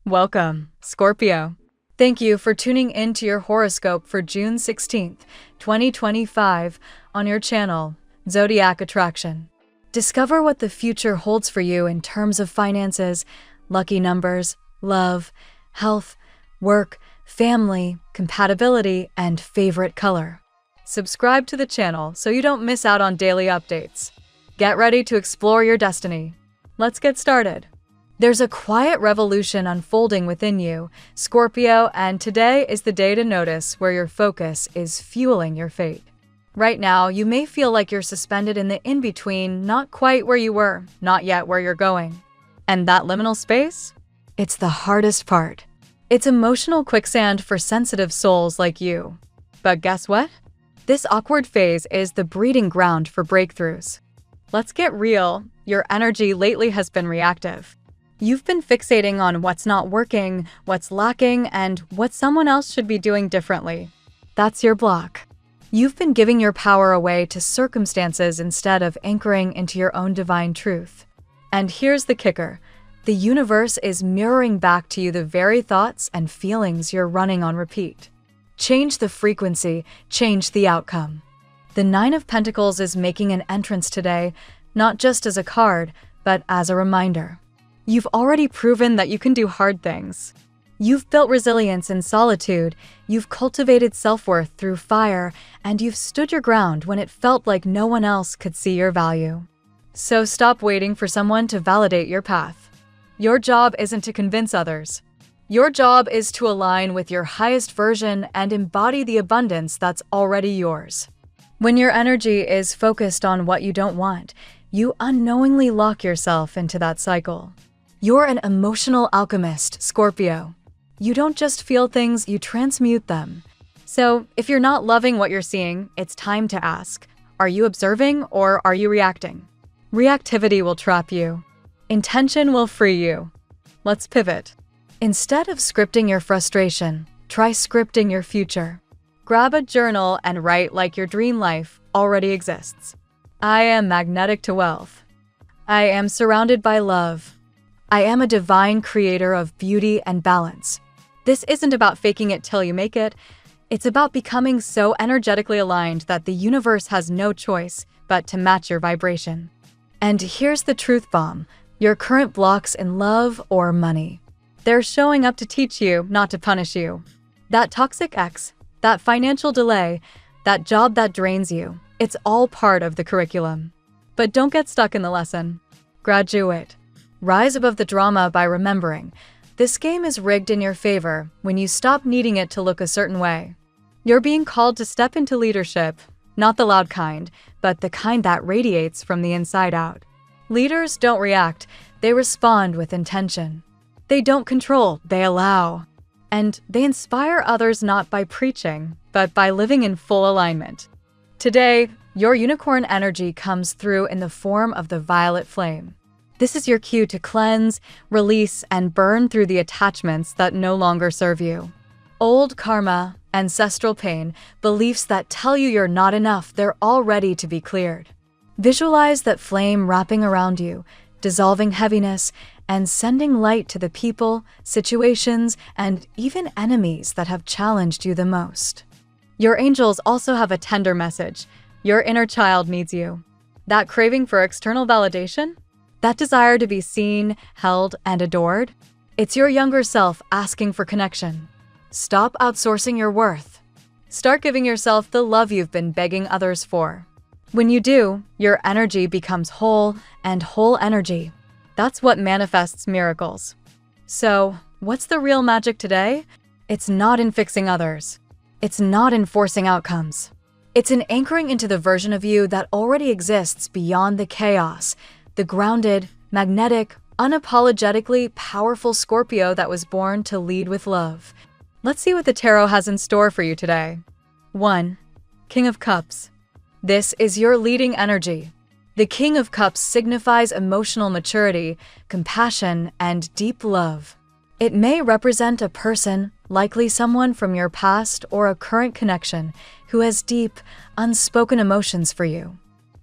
Welcome, Scorpio. Thank you for tuning in to your horoscope for June 16th, 2025 on your channel, Zodiac Attraction. Discover what the future holds for you in terms of finances, lucky numbers, love, health, work, family, compatibility, and favorite color. Subscribe to the channel so you don't miss out on daily updates. Get ready to explore your destiny. Let's get started. There's a quiet revolution unfolding within you, Scorpio, and today is the day to notice where your focus is fueling your fate. Right now, you may feel like you're suspended in the in-between, not quite where you were, not yet where you're going. And that liminal space? It's the hardest part. It's emotional quicksand for sensitive souls like you. But guess what? This awkward phase is the breeding ground for breakthroughs. Let's get real. Your energy lately has been reactive. You've been fixating on what's not working, what's lacking, and what someone else should be doing differently. That's your block. You've been giving your power away to circumstances instead of anchoring into your own divine truth. And here's the kicker. The universe is mirroring back to you the very thoughts and feelings you're running on repeat. Change the frequency, change the outcome. The Nine of Pentacles is making an entrance today, not just as a card, but as a reminder. You've already proven that you can do hard things. You've built resilience in solitude, you've cultivated self-worth through fire, and you've stood your ground when it felt like no one else could see your value. So stop waiting for someone to validate your path. Your job isn't to convince others. Your job is to align with your highest version and embody the abundance that's already yours. When your energy is focused on what you don't want, you unknowingly lock yourself into that cycle. You're an emotional alchemist, Scorpio. You don't just feel things, you transmute them. So, if you're not loving what you're seeing, it's time to ask, are you observing or are you reacting? Reactivity will trap you. Intention will free you. Let's pivot. Instead of scripting your frustration, try scripting your future. Grab a journal and write like your dream life already exists. I am magnetic to wealth. I am surrounded by love. I am a divine creator of beauty and balance. This isn't about faking it till you make it. It's about becoming so energetically aligned that the universe has no choice but to match your vibration. And here's the truth bomb. Your current blocks in love or money. They're showing up to teach you, not to punish you. That toxic ex, that financial delay, that job that drains you, it's all part of the curriculum. But don't get stuck in the lesson. Graduate. Rise above the drama by remembering, this game is rigged in your favor when you stop needing it to look a certain way. You're being called to step into leadership, not the loud kind, but the kind that radiates from the inside out. Leaders don't react, they respond with intention. They don't control, they allow. And they inspire others not by preaching, but by living in full alignment. Today, your unicorn energy comes through in the form of the violet flame. This is your cue to cleanse, release, and burn through the attachments that no longer serve you. Old karma, ancestral pain, beliefs that tell you you're not enough, they're all ready to be cleared. Visualize that flame wrapping around you, dissolving heaviness, and sending light to the people, situations, and even enemies that have challenged you the most. Your angels also have a tender message. Your inner child needs you. That craving for external validation? That desire to be seen, held, and adored? It's your younger self asking for connection. Stop outsourcing your worth. Start giving yourself the love you've been begging others for. When you do, your energy becomes whole, and whole energy. That's what manifests miracles. So, what's the real magic today? It's not in fixing others. It's not in forcing outcomes. It's in anchoring into the version of you that already exists beyond the chaos, the grounded, magnetic, unapologetically powerful Scorpio that was born to lead with love. Let's see what the tarot has in store for you today. 1. King of Cups. This is your leading energy. The King of Cups signifies emotional maturity, compassion, and deep love. It may represent a person, likely someone from your past or a current connection, who has deep, unspoken emotions for you.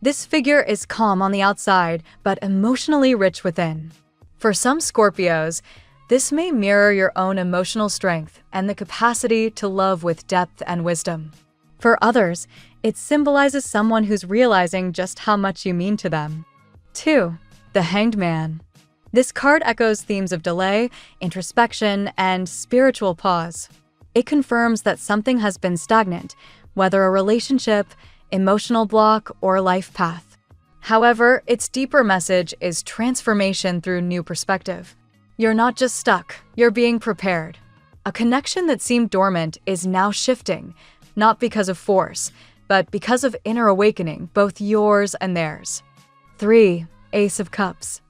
This figure is calm on the outside, but emotionally rich within. For some Scorpios, This may mirror your own emotional strength and the capacity to love with depth and wisdom. For others, it symbolizes someone who's realizing just how much you mean to them. 2. The Hanged Man. This card echoes themes of delay, introspection, and spiritual pause. It confirms that something has been stagnant, whether a relationship, emotional block, or life path. However, its deeper message is transformation through new perspective. You're not just stuck, you're being prepared. A connection that seemed dormant is now shifting, not because of force, but because of inner awakening, both yours and theirs. 3. Ace of Cups.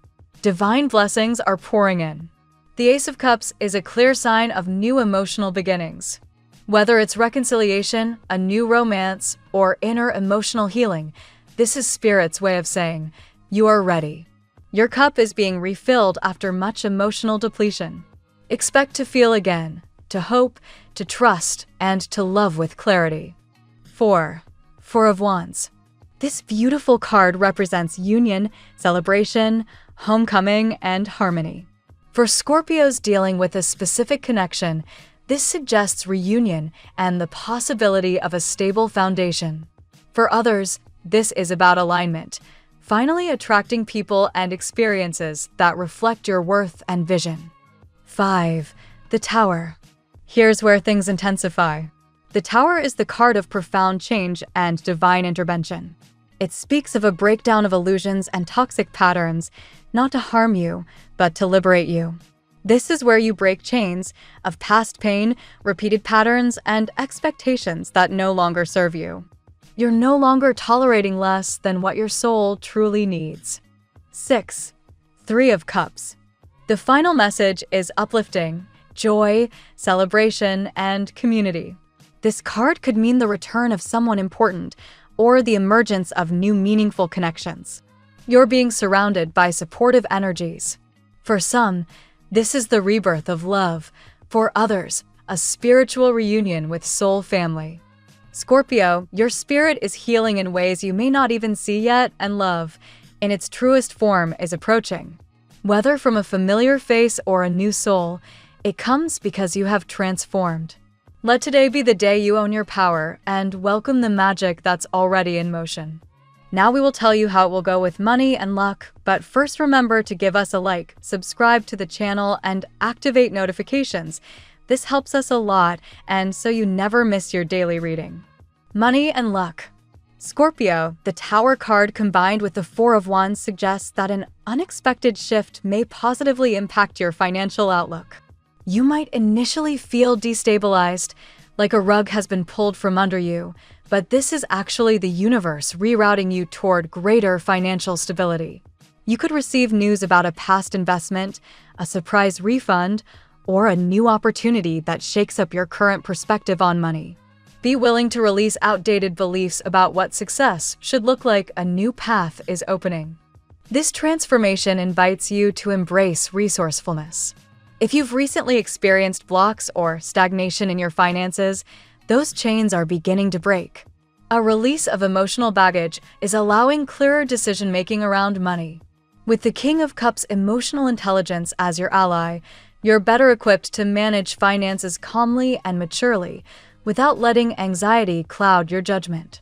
Divine blessings are pouring in. The Ace of Cups is a clear sign of new emotional beginnings. Whether it's reconciliation, a new romance, or inner emotional healing, this is Spirit's way of saying, you are ready. Your cup is being refilled after much emotional depletion. Expect to feel again, to hope, to trust, and to love with clarity. 4. Four of Wands. This beautiful card represents union, celebration, homecoming, and harmony. For Scorpios dealing with a specific connection, this suggests reunion and the possibility of a stable foundation. For others, this is about alignment, finally attracting people and experiences that reflect your worth and vision. 5. The Tower. Here's where things intensify. The Tower is the card of profound change and divine intervention. It speaks of a breakdown of illusions and toxic patterns, not to harm you, but to liberate you. This is where you break chains of past pain, repeated patterns, and expectations that no longer serve you. You're no longer tolerating less than what your soul truly needs. 6. Three of Cups. The final message is uplifting, joy, celebration, and community. This card could mean the return of someone important or the emergence of new meaningful connections. You're being surrounded by supportive energies. For some, this is the rebirth of love. For others, a spiritual reunion with soul family. Scorpio, your spirit is healing in ways you may not even see yet, and love, in its truest form, is approaching. Whether from a familiar face or a new soul, it comes because you have transformed. Let today be the day you own your power and welcome the magic that's already in motion. Now we will tell you how it will go with money and luck, but first remember to give us a like, subscribe to the channel, and activate notifications. This helps us a lot, and so you never miss your daily reading. Money and luck. Scorpio, the Tower card combined with the Four of Wands suggests that an unexpected shift may positively impact your financial outlook. You might initially feel destabilized, like a rug has been pulled from under you, but this is actually the universe rerouting you toward greater financial stability. You could receive news about a past investment, a surprise refund, or a new opportunity that shakes up your current perspective on money. Be willing to release outdated beliefs about what success should look like. A new path is opening. This transformation invites you to embrace resourcefulness. If you've recently experienced blocks or stagnation in your finances, those chains are beginning to break. A release of emotional baggage is allowing clearer decision-making around money. With the King of Cups' emotional intelligence as your ally, you're better equipped to manage finances calmly and maturely without letting anxiety cloud your judgment.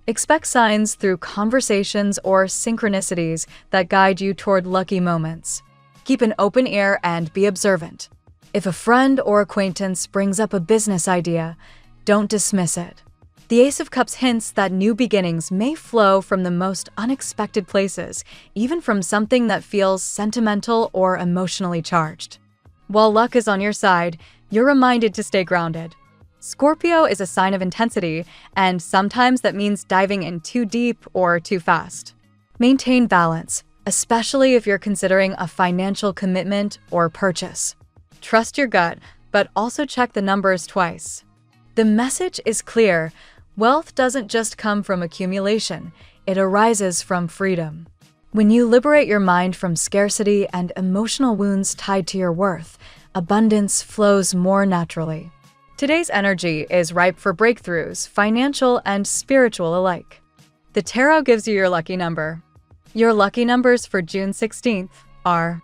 Expect signs through conversations or synchronicities that guide you toward lucky moments. Keep an open ear and be observant. If a friend or acquaintance brings up a business idea, don't dismiss it. The Ace of Cups hints that new beginnings may flow from the most unexpected places, even from something that feels sentimental or emotionally charged. While luck is on your side, you're reminded to stay grounded. Scorpio is a sign of intensity, and sometimes that means diving in too deep or too fast. Maintain balance, especially if you're considering a financial commitment or purchase. Trust your gut, but also check the numbers twice. The message is clear. Wealth doesn't just come from accumulation, it arises from freedom. When you liberate your mind from scarcity and emotional wounds tied to your worth, abundance flows more naturally. Today's energy is ripe for breakthroughs, financial and spiritual alike. The tarot gives you your lucky number. Your lucky numbers for June 16th are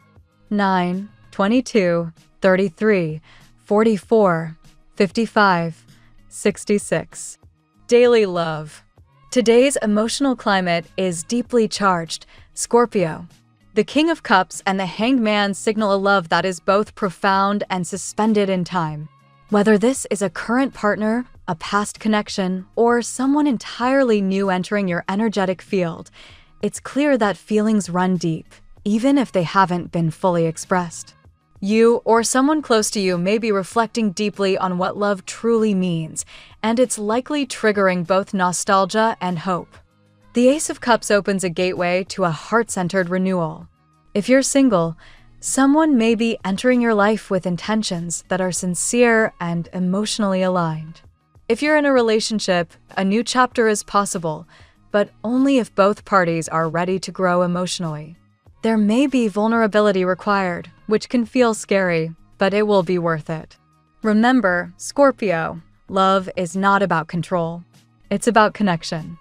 9, 22, 33, 44, 55, 66. Daily love. Today's emotional climate is deeply charged, Scorpio. The King of Cups and the Hanged Man signal a love that is both profound and suspended in time. Whether this is a current partner, a past connection, or someone entirely new entering your energetic field, it's clear that feelings run deep, even if they haven't been fully expressed. You or someone close to you may be reflecting deeply on what love truly means, and it's likely triggering both nostalgia and hope. The Ace of Cups opens a gateway to a heart-centered renewal. If you're single, someone may be entering your life with intentions that are sincere and emotionally aligned. If you're in a relationship, a new chapter is possible, but only if both parties are ready to grow emotionally. There may be vulnerability required, which can feel scary, but it will be worth it. Remember, Scorpio, love is not about control. It's about connection.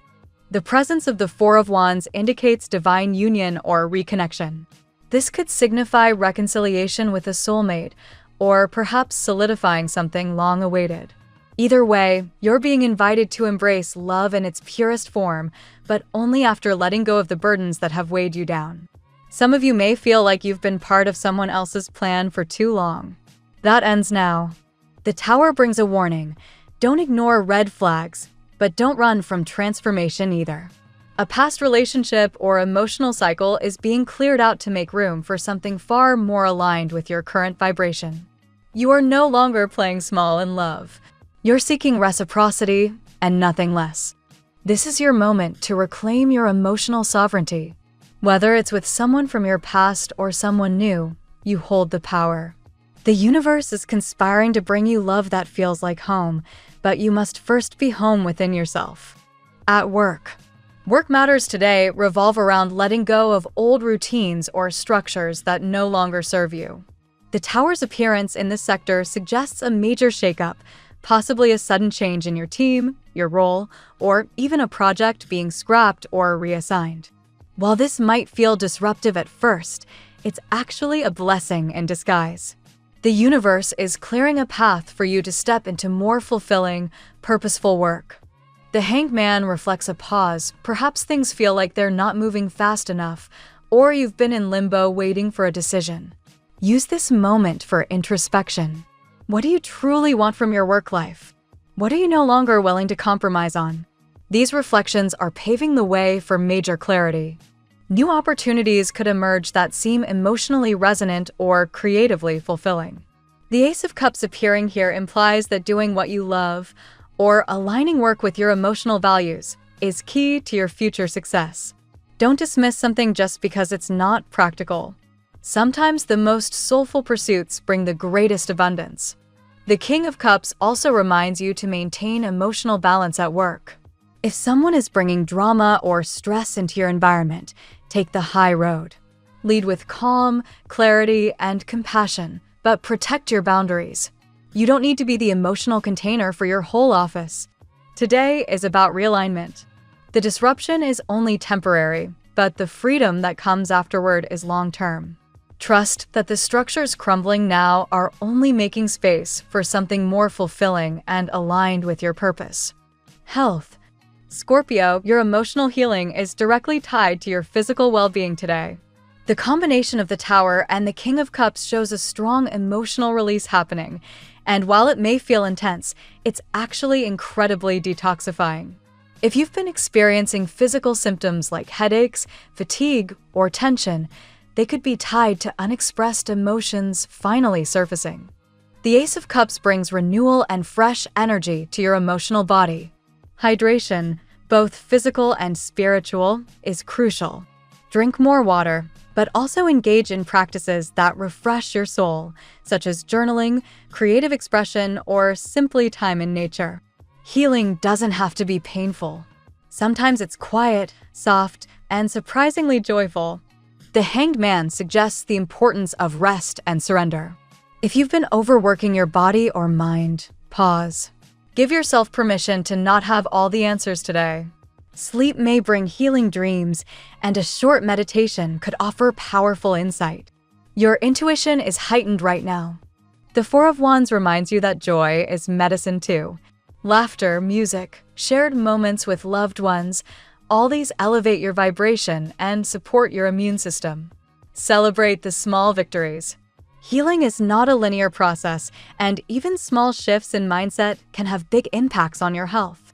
The presence of the Four of Wands indicates divine union or reconnection. This could signify reconciliation with a soulmate, or perhaps solidifying something long awaited. Either way, you're being invited to embrace love in its purest form, but only after letting go of the burdens that have weighed you down. Some of you may feel like you've been part of someone else's plan for too long. That ends now. The Tower brings a warning. Don't ignore red flags, but don't run from transformation either. A past relationship or emotional cycle is being cleared out to make room for something far more aligned with your current vibration. You are no longer playing small in love. You're seeking reciprocity and nothing less. This is your moment to reclaim your emotional sovereignty. Whether it's with someone from your past or someone new, you hold the power. The universe is conspiring to bring you love that feels like home, but you must first be home within yourself. At work. Work matters today revolve around letting go of old routines or structures that no longer serve you. The Tower's appearance in this sector suggests a major shakeup, possibly a sudden change in your team, your role, or even a project being scrapped or reassigned. While this might feel disruptive at first, it's actually a blessing in disguise. The universe is clearing a path for you to step into more fulfilling, purposeful work. The Hanged Man reflects a pause. Perhaps things feel like they're not moving fast enough, or you've been in limbo waiting for a decision. Use this moment for introspection. What do you truly want from your work life? What are you no longer willing to compromise on? These reflections are paving the way for major clarity. New opportunities could emerge that seem emotionally resonant or creatively fulfilling. The Ace of Cups appearing here implies that doing what you love, or aligning work with your emotional values, is key to your future success. Don't dismiss something just because it's not practical. Sometimes the most soulful pursuits bring the greatest abundance. The King of Cups also reminds you to maintain emotional balance at work. If someone is bringing drama or stress into your environment, take the high road. Lead with calm, clarity, and compassion, but protect your boundaries. You don't need to be the emotional container for your whole office. Today is about realignment. The disruption is only temporary, but the freedom that comes afterward is long-term. Trust that the structures crumbling now are only making space for something more fulfilling and aligned with your purpose. Health. Scorpio, your emotional healing is directly tied to your physical well-being today. The combination of the Tower and the King of Cups shows a strong emotional release happening, and while it may feel intense, it's actually incredibly detoxifying. If you've been experiencing physical symptoms like headaches, fatigue, or tension, they could be tied to unexpressed emotions finally surfacing. The Ace of Cups brings renewal and fresh energy to your emotional body. Hydration, both physical and spiritual, is crucial. Drink more water, but also engage in practices that refresh your soul, such as journaling, creative expression, or simply time in nature. Healing doesn't have to be painful. Sometimes it's quiet, soft, and surprisingly joyful. The Hanged Man suggests the importance of rest and surrender. If you've been overworking your body or mind, pause. Give yourself permission to not have all the answers today. Sleep may bring healing dreams, and a short meditation could offer powerful insight. Your intuition is heightened right now. The Four of Wands reminds you that joy is medicine too. Laughter, music, shared moments with loved ones, all these elevate your vibration and support your immune system. Celebrate the small victories. Healing is not a linear process, and even small shifts in mindset can have big impacts on your health.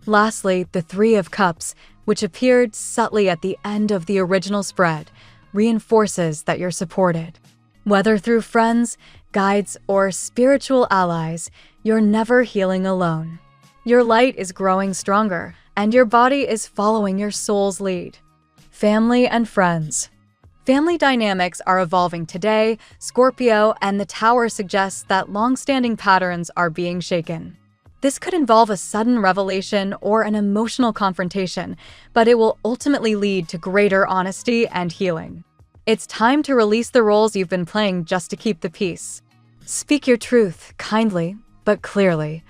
Lastly, the Three of Cups, which appeared subtly at the end of the original spread, reinforces that you're supported. Whether through friends, guides, or spiritual allies, you're never healing alone. Your light is growing stronger, and your body is following your soul's lead. Family and friends. Family dynamics are evolving today, Scorpio, and the Tower suggests that long-standing patterns are being shaken. This could involve a sudden revelation or an emotional confrontation, but it will ultimately lead to greater honesty and healing. It's time to release the roles you've been playing just to keep the peace. Speak your truth kindly, but clearly.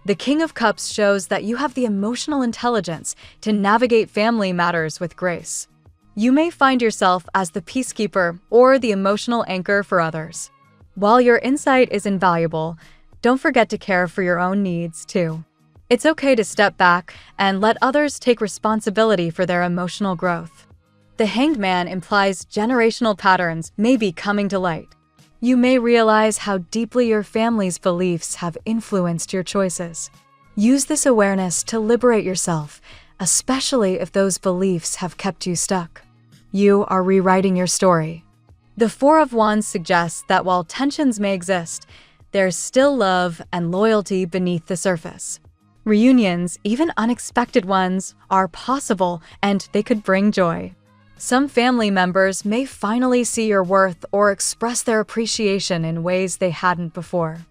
The King of Cups shows that you have the emotional intelligence to navigate family matters with grace. You may find yourself as the peacekeeper or the emotional anchor for others. While your insight is invaluable, don't forget to care for your own needs too. It's okay to step back and let others take responsibility for their emotional growth. The Hanged Man implies generational patterns may be coming to light. You may realize how deeply your family's beliefs have influenced your choices. Use this awareness to liberate yourself, especially if those beliefs have kept you stuck. You are rewriting your story. The Four of Wands suggests that while tensions may exist, there's still love and loyalty beneath the surface. Reunions, even unexpected ones, are possible and they could bring joy. Some family members may finally see your worth or express their appreciation in ways they hadn't before.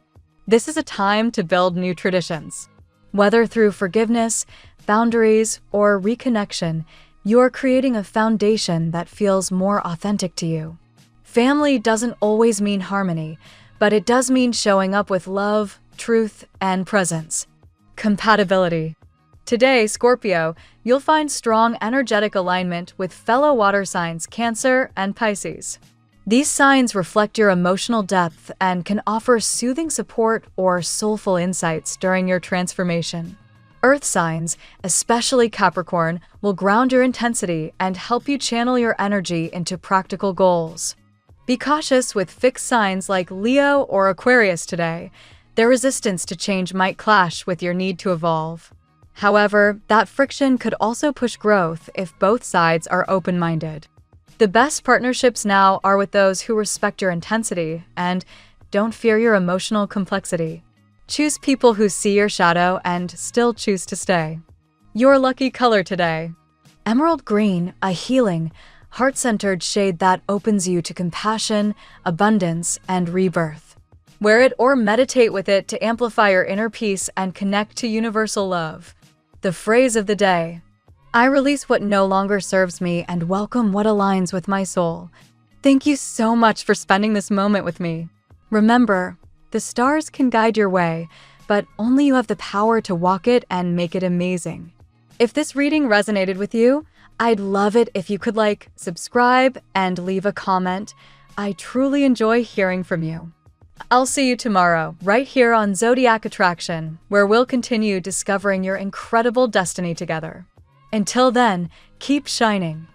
This is a time to build new traditions. Whether through forgiveness, boundaries, or reconnection, you're creating a foundation that feels more authentic to you. Family doesn't always mean harmony, but it does mean showing up with love, truth, and presence. Compatibility. Today, Scorpio, you'll find strong energetic alignment with fellow water signs Cancer and Pisces. These signs reflect your emotional depth and can offer soothing support or soulful insights during your transformation. Earth signs, especially Capricorn, will ground your intensity and help you channel your energy into practical goals. Be cautious with fixed signs like Leo or Aquarius today. Their resistance to change might clash with your need to evolve. However, that friction could also push growth if both sides are open-minded. The best partnerships now are with those who respect your intensity and don't fear your emotional complexity. Choose people who see your shadow and still choose to stay. Your lucky color today. Emerald green, a healing, heart-centered shade that opens you to compassion, abundance, and rebirth. Wear it or meditate with it to amplify your inner peace and connect to universal love. The phrase of the day. I release what no longer serves me and welcome what aligns with my soul. Thank you so much for spending this moment with me. Remember, the stars can guide your way, but only you have the power to walk it and make it amazing. If this reading resonated with you, I'd love it if you could subscribe, and leave a comment. I truly enjoy hearing from you. I'll see you tomorrow, right here on Zodiac Attraction, where we'll continue discovering your incredible destiny together. Until then, keep shining.